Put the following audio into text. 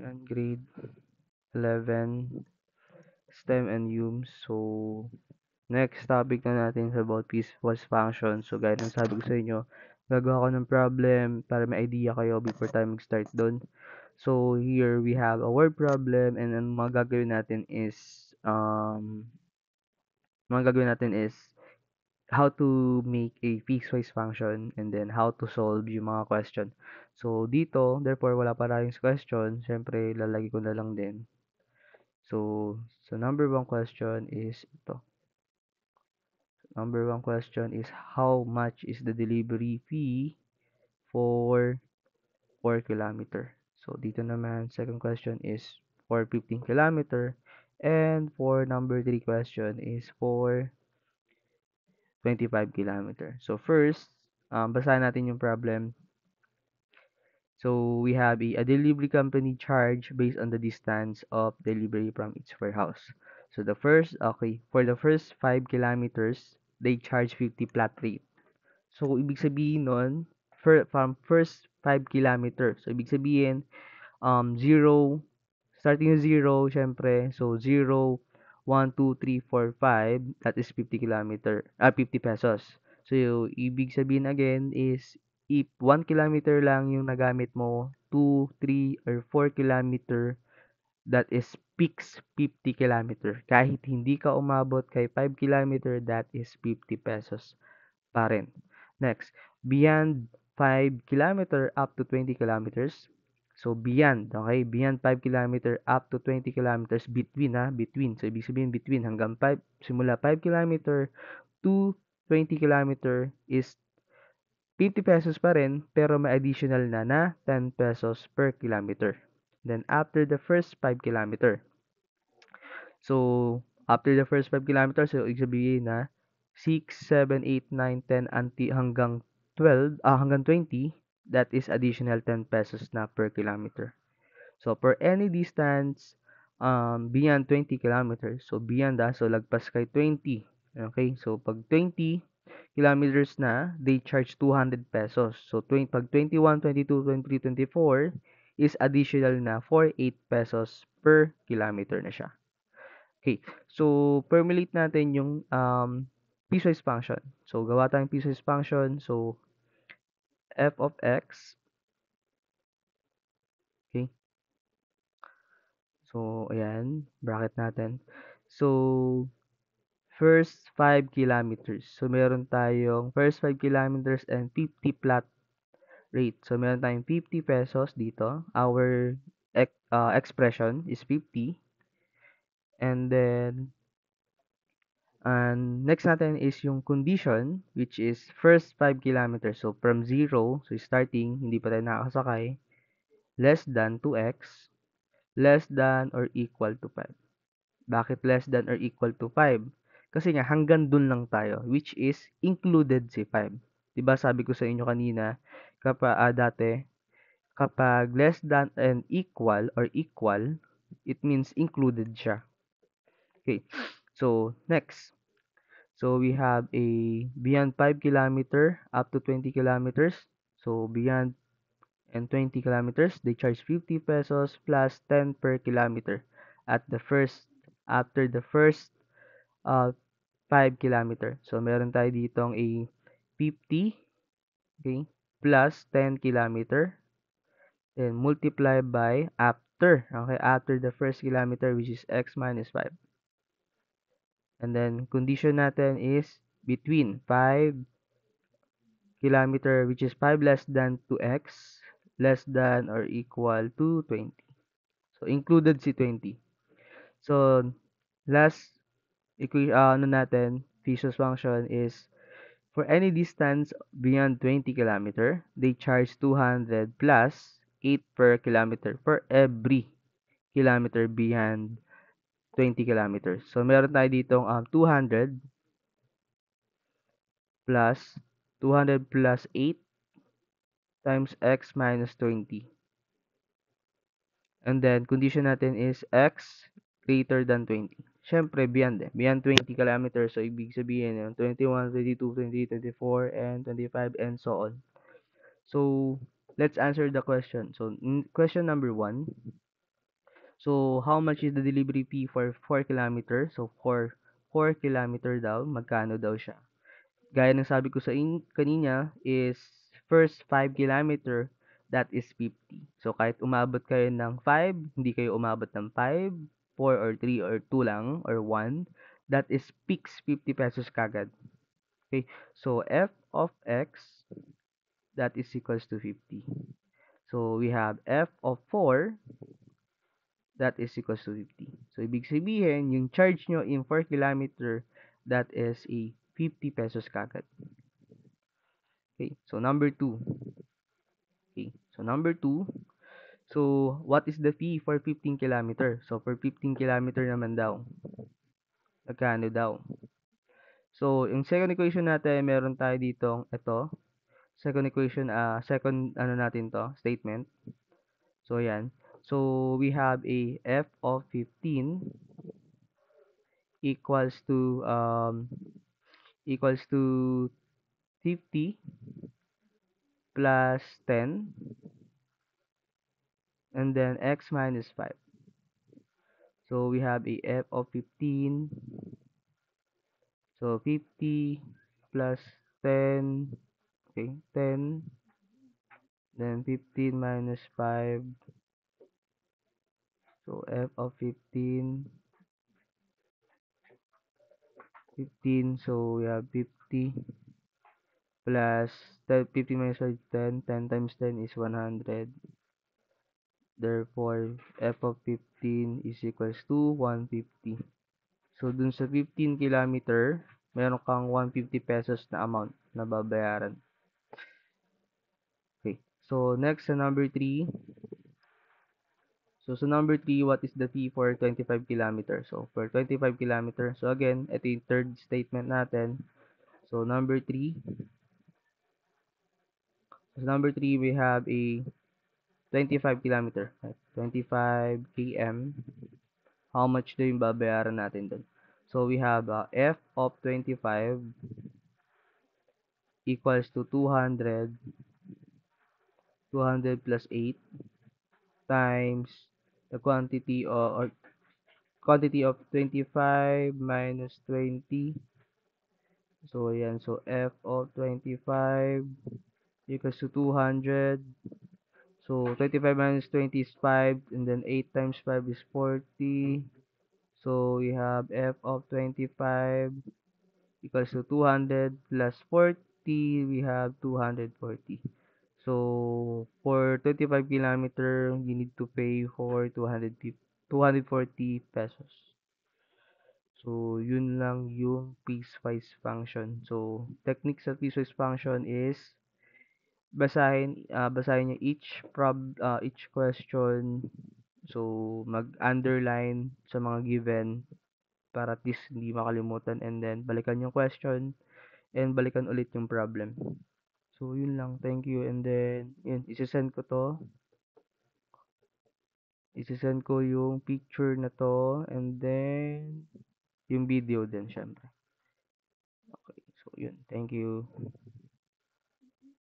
and grade 11 STEM and UM. So, next topic na natin is about piecewise function. So, gaya ng sabi ko sa inyo, gagawa ko ng problem para may idea kayo before tayo mag-start doon. So, here we have a word problem and ang mga gagawin natin is how to make a piecewise function and then how to solve yung mga question. So, dito, therefore, wala pa tayong question. Siyempre, lalagay ko na lang din. So number one question is ito. Number one question is how much is the delivery fee for 4 kilometer? So dito naman, second question is for 15 kilometer. And for number 3 question is for 25 kilometer. So first, basahin natin yung problem. So we have a delivery company charge based on the distance of delivery from its warehouse. So for the first 5 kilometers, they charge 50 flat rate. So ibig sabihin nun, from first 5 kilometers. So ibig sabihin, 0, starting with 0, syempre, so 0, 1, 2, 3, 4, 5, that is 50 pesos. So, ibig sabihin again is, if 1 kilometer lang yung nagamit mo, 2, 3, or 4 kilometer, that is fixed 50 kilometer. Kahit hindi ka umabot kay 5 kilometer, that is 50 pesos pa rin. Next, beyond 5 kilometer up to 20 kilometers. So, beyond, okay? Beyond 5 kilometer up to 20 kilometers, between. So, ibig sabihin between hanggang 5, simula 5 kilometer to 20 kilometer is 50 pesos pa rin, pero may additional na 10 pesos per kilometer. Then, after the first 5 kilometer. So, after the first 5 kilometers, so, ibig sabihin na 6, 7, 8, 9, 10 hanggang 20, that is additional 10 pesos na per kilometer. So, for any distance beyond 20 kilometers, so beyond so lagpas kay 20. Okay, so pag 20 kilometers na, they charge 200 pesos. So, pag 21, 22, 23, 24 is additional na 48 pesos per kilometer na siya. Okay, so formulate natin yung piecewise function. So, gawa tayong piecewise function. So, f of x, okay, so, ayan, bracket natin. So, first 5 kilometers. So, meron tayong first 5 kilometers and 50 flat rate. So, meron tayong 50 pesos dito. Our expression is 50. And then, next natin is yung condition, which is first 5 kilometers. So, from 0, so starting, hindi pa tayo nakakasakay, less than 2x, less than or equal to 5. Bakit less than or equal to 5? Kasi nga, hanggang dun lang tayo, which is included si 5. Diba sabi ko sa inyo kanina, dati, kapag less than and equal or equal, it means included siya. Okay, so next. So we have a beyond 5 kilometer up to 20 kilometers. So beyond and 20 kilometers, they charge 50 pesos plus 10 per kilometer after the first 5 kilometer. So, meron tayo ditong a 50, okay, plus 10 kilometer, then multiply by after the first kilometer, which is x minus 5. And then, condition natin is between 5 kilometer, which is 5 less than 2x, less than or equal to 20. So, included si 20. So, last piecewise function is for any distance beyond 20 kilometer, they charge 200 plus 8 per kilometer for every kilometer beyond 20 kilometers. So, meron tayo ditong 200 plus 8 times x minus 20. And then, condition natin is x greater than 20. Siyempre, beyond Beyond 20 kilometers. So, ibig sabihin yun, 21, 22, 23, 24, and 25, and so on. So, let's answer the question. So, question number 1. So, how much is the delivery fee for 4 kilometer? So, for 4 kilometer daw, magkano daw siya? Gaya ng sabi ko sa kanina is first 5 kilometer, that is 50. So, kahit umabot kayo ng 5, hindi kayo umabot ng 5, 4 or 3 or 2 lang or 1, that is fixed 50 pesos kagad. Okay? So, f of x, that is equals to 50. So, we have f of 4, that is equals to 50. So, ibig sabihin, yung charge nyo in 4 kilometer, that is a 50 pesos kagad. Okay, so number 2. Okay, so number 2. So, what is the fee for 15 kilometer? So, for 15 kilometer naman daw, magkano daw? So, yung second equation natin, meron tayo ditong ito. Second equation, second, ano natin to, statement. So, yan. So, we have a f of 15 equals to, equals to 50 plus 10, and then x minus 5. So, we have a f of 15. So, 50 plus 10, okay, 10, then 15 minus 5. So, f of 15, 15. So, we have 50 plus 10, 50 minus 5, 10. 10 times 10 is 100. Therefore, f of 15 is equals to 150. So, dun sa 15 kilometer, meron kang 150 pesos na amount na babayaran. Okay. So, next sa number 3. So, number 3, what is the fee for 25 kilometers? So, for 25 kilometers, so again, ito yung third statement natin. So, number 3. So, number 3, we have a 25 kilometer. Right? 25 km. How much do yung babayaran natin dun? So, we have f of 25 equals to 200. 200 plus 8 times the quantity of 25 minus 20. So, ayan. So, f of 25 equals to 200. So, 25 minus 20 is 5. And then, 8 times 5 is 40. So, we have f of 25 equals to 200 plus 40. We have 240. So, for 25 kilometer, you need to pay for 240 pesos. So, yun lang yung piecewise function. So, technique sa piecewise function is basahin niyo each question. So, mag-underline sa mga given para at least hindi makalimutan, and then balikan yung question and balikan ulit yung problem. So, yun lang. Thank you. And then, yun, isesend ko to. Isesend ko yung picture na to, and then yung video din, syempre. Okay. So, yun. Thank you.